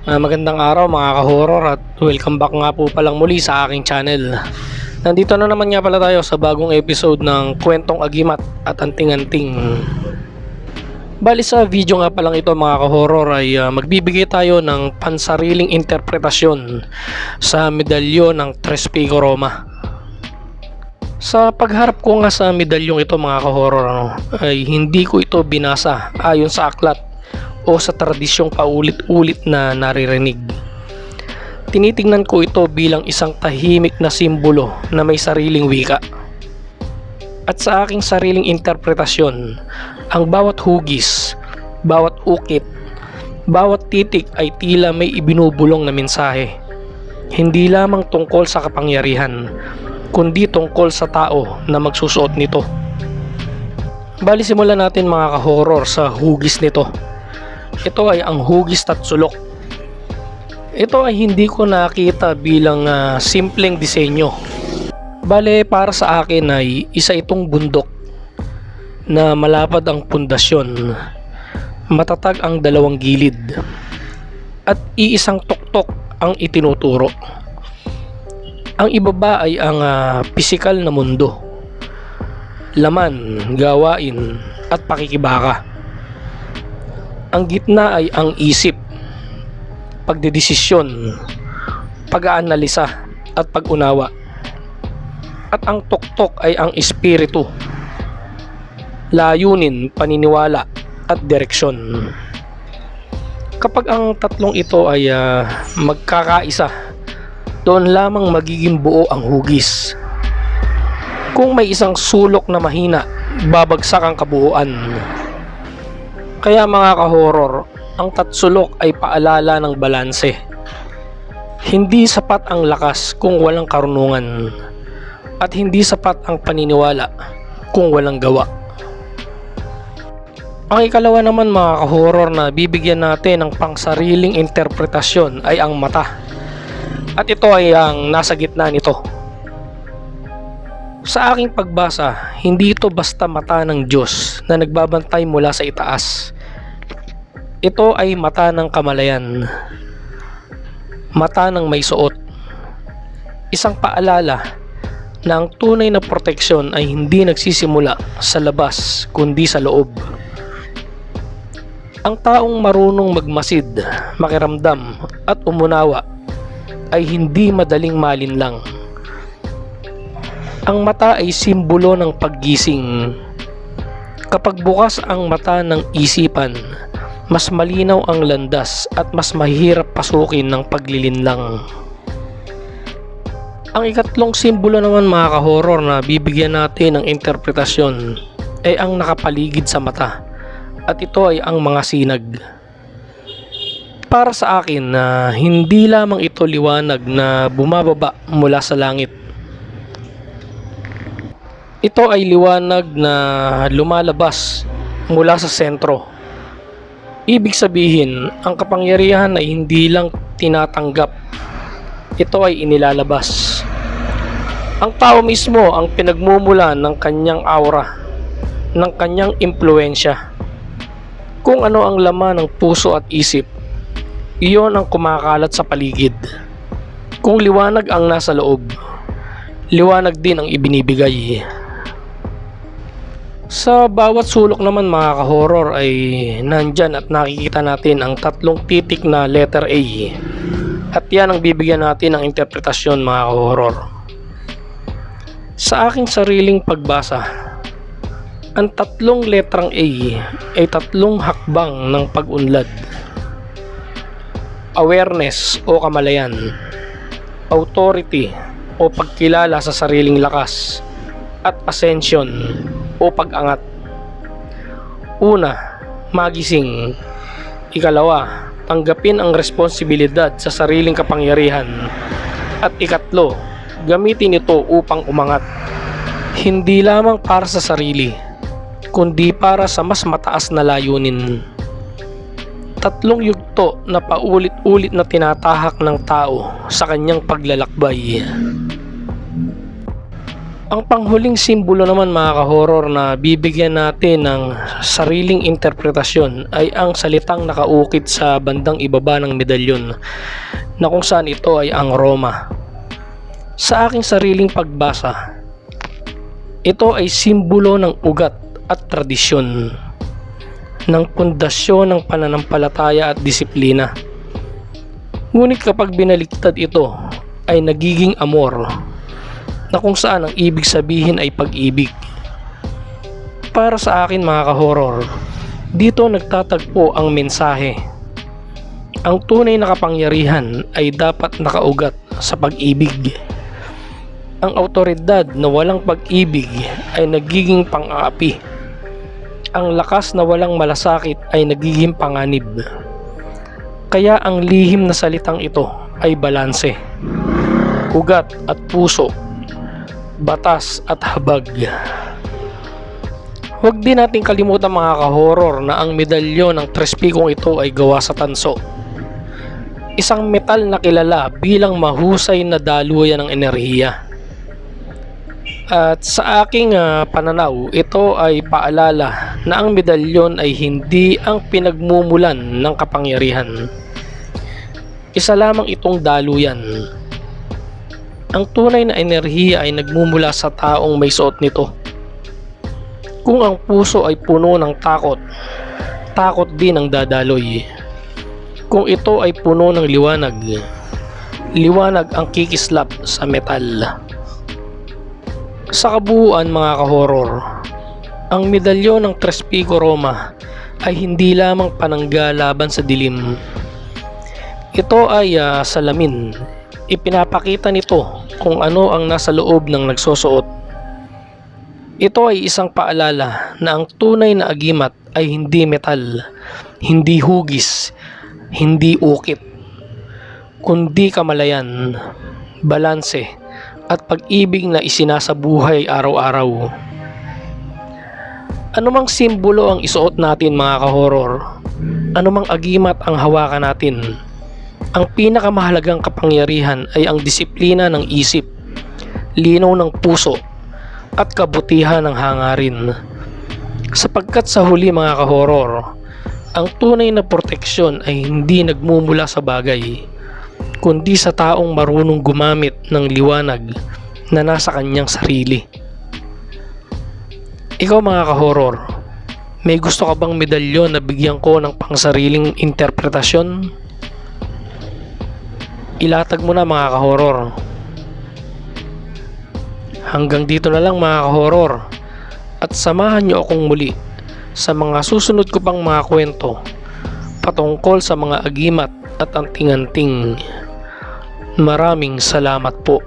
Magandang araw mga ka-horror at welcome back nga po palang muli sa aking channel. Nandito na naman nga pala tayo sa bagong episode ng Kwentong Agimat at Anting-Anting. Bali sa video nga palang ito mga ka-horror ay magbibigay tayo ng pansariling interpretasyon sa medalyon ng Tres Pico Roma. Sa pagharap ko nga sa medalyong ito mga ka-horror ay hindi ko ito binasa ayon sa aklat o sa tradisyong paulit-ulit na naririnig. Tinitingnan ko ito bilang isang tahimik na simbolo na may sariling wika. At sa aking sariling interpretasyon, ang bawat hugis, bawat ukit, bawat titik ay tila may ibinubulong na mensahe. Hindi lamang tungkol sa kapangyarihan, kundi tungkol sa tao na magsusuot nito. Bali simulan natin mga ka-horror sa hugis nito. Ito ay ang hugis tatsulok. Ito ay hindi ko nakita bilang simpleng disenyo. Bale para sa akin ay isa itong bundok na malapad ang pundasyon, matatag ang dalawang gilid, at iisang tuktok ang itinuturo. Ang ibaba ay ang pisikal na mundo, laman, gawain at pakikibaka. Ang gitna ay ang isip, pagdedesisyon, pag-aanalisa at pag-unawa. At ang tuktok ay ang espiritu, layunin, paniniwala at direksyon. Kapag ang tatlong ito ay magkakaisa, doon lamang magiging buo ang hugis. Kung may isang sulok na mahina, babagsak ang kabuuan. Kaya mga ka-horror, ang tatsulok ay paalala ng balanse. Hindi sapat ang lakas kung walang karunungan, at hindi sapat ang paniniwala kung walang gawa. Ang ikalawa naman mga ka-horror na bibigyan natin ng pangsariling interpretasyon ay ang mata. At ito ay ang nasa gitna nito. Sa aking pagbasa, hindi ito basta mata ng Diyos na nagbabantay mula sa itaas. Ito ay mata ng kamalayan, mata ng may suot. Isang paalala na ang tunay na proteksyon ay hindi nagsisimula sa labas kundi sa loob. Ang taong marunong magmasid, makiramdam at umunawa ay hindi madaling malinlang. Ang mata ay simbolo ng paggising. Kapag bukas ang mata ng isipan, mas malinaw ang landas at mas mahirap pasukin ng paglilinlang. Ang ikatlong simbolo naman mga ka-horror na bibigyan natin ng interpretasyon ay ang nakapaligid sa mata, at ito ay ang mga sinag. Para sa akin hindi lamang ito liwanag na bumababa mula sa langit. Ito ay liwanag na lumalabas mula sa sentro. Ibig sabihin, ang kapangyarihan ay hindi lang tinatanggap, ito ay inilalabas. Ang tao mismo ang pinagmumulan ng kanyang aura, ng kanyang impluensya. Kung ano ang laman ng puso at isip, iyon ang kumakalat sa paligid. Kung liwanag ang nasa loob, liwanag din ang ibinibigay. Sa bawat sulok naman mga ka-horror ay nandyan at nakikita natin ang tatlong titik na letter A. At yan ang bibigyan natin ng interpretasyon mga ka-horror. Sa aking sariling pagbasa, ang tatlong letrang A ay tatlong hakbang ng pag-unlad. Awareness o kamalayan, authority o pagkilala sa sariling lakas, at ascension o pag-angat. Una, magising. Ikalawa, tanggapin ang responsibilidad sa sariling kapangyarihan. At ikatlo, gamitin ito upang umangat. Hindi lamang para sa sarili, kundi para sa mas mataas na layunin. Tatlong yugto na paulit-ulit na tinatahak ng tao sa kanyang paglalakbay. Ang panghuling simbolo naman mga ka-horror na bibigyan natin ng sariling interpretasyon ay ang salitang nakaukit sa bandang ibaba ng medalyon na kung saan ito ay ang Roma. Sa aking sariling pagbasa, ito ay simbolo ng ugat at tradisyon, ng pundasyon ng pananampalataya at disiplina. Ngunit kapag binaliktad ito ay nagiging amor, na kung saan ang ibig sabihin ay pag-ibig. Para sa akin mga ka-horror, dito nagtatagpo ang mensahe. Ang tunay na kapangyarihan ay dapat nakaugat sa pag-ibig. Ang awtoridad na walang pag-ibig ay nagiging pang-aapi. Ang lakas na walang malasakit ay nagiging panganib. Kaya ang lihim na salitang ito ay balanse, ugat at puso, batas at habag. Huwag din natin kalimutan mga ka-horror na ang medalyon ng Tres Picong ito ay gawa sa tanso. Isang metal na kilala bilang mahusay na daluyan ng enerhiya. At sa aking pananaw, ito ay paalala na ang medalyon ay hindi ang pinagmumulan ng kapangyarihan. Isa lamang itong daluyan. Ang tunay na enerhiya ay nagmumula sa taong may suot nito. Kung ang puso ay puno ng takot, takot din ang dadaloy. Kung ito ay puno ng liwanag, liwanag ang kikislap sa metal. Sa kabuuan mga ka-horror, ang medalyon ng Tres Picong Roma ay hindi lamang panangga laban sa dilim. Ito ay salamin. Ipinapakita nito kung ano ang nasa loob ng nagsusuot. Ito ay isang paalala na ang tunay na agimat ay hindi metal, hindi hugis, hindi ukit, kundi kamalayan, balanse, at pag-ibig na isinasabuhay araw-araw. Anumang simbolo ang isuot natin mga ka-horror, anumang agimat ang hawakan natin, ang pinakamahalagang kapangyarihan ay ang disiplina ng isip, linaw ng puso, at kabutihan ng hangarin. Sapagkat sa huli mga ka-horror, ang tunay na proteksyon ay hindi nagmumula sa bagay, kundi sa taong marunong gumamit ng liwanag na nasa kanyang sarili. Ikaw mga ka-horror, may gusto ka bang medalyon na bigyan ko ng pangsariling interpretasyon? Ilatag mo na mga ka-horror. Hanggang dito na lang mga ka-horror, at samahan nyo akong muli sa mga susunod ko pang mga kwento patungkol sa mga agimat at anting-anting. Maraming salamat po.